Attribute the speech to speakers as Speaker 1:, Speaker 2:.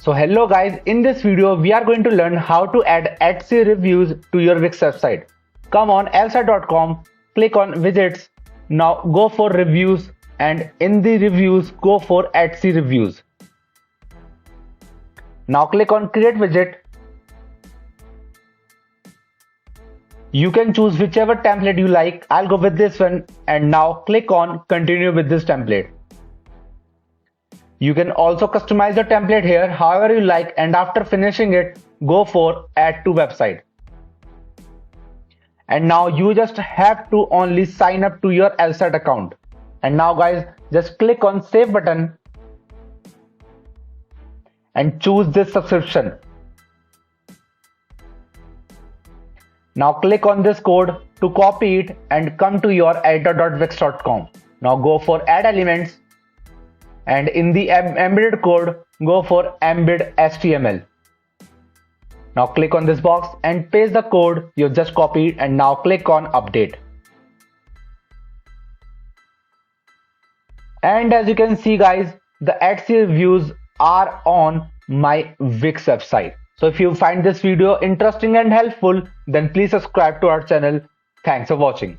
Speaker 1: So hello guys, in this video we are going to learn how to add Etsy reviews to your Wix website. Come on elfsight.com, click on widgets, now go for reviews and in the reviews go for Etsy reviews. Now click on create widget. You can choose whichever template you like. I'll go with this one and now click on continue with this template. You can also customize the template here however you like, and after finishing it, go for add to website. And now you just have to only sign up to your elfsight account. And now guys, just click on save button and choose this subscription. Now click on this code to copy it and come to your editor.wix.com. Now go for add elements. And in the embedded code, go for embed HTML. Now click on this box and paste the code you just copied and now click on update. And as you can see guys, the Etsy reviews are on my Wix website. So if you find this video interesting and helpful, then please subscribe to our channel. Thanks for watching.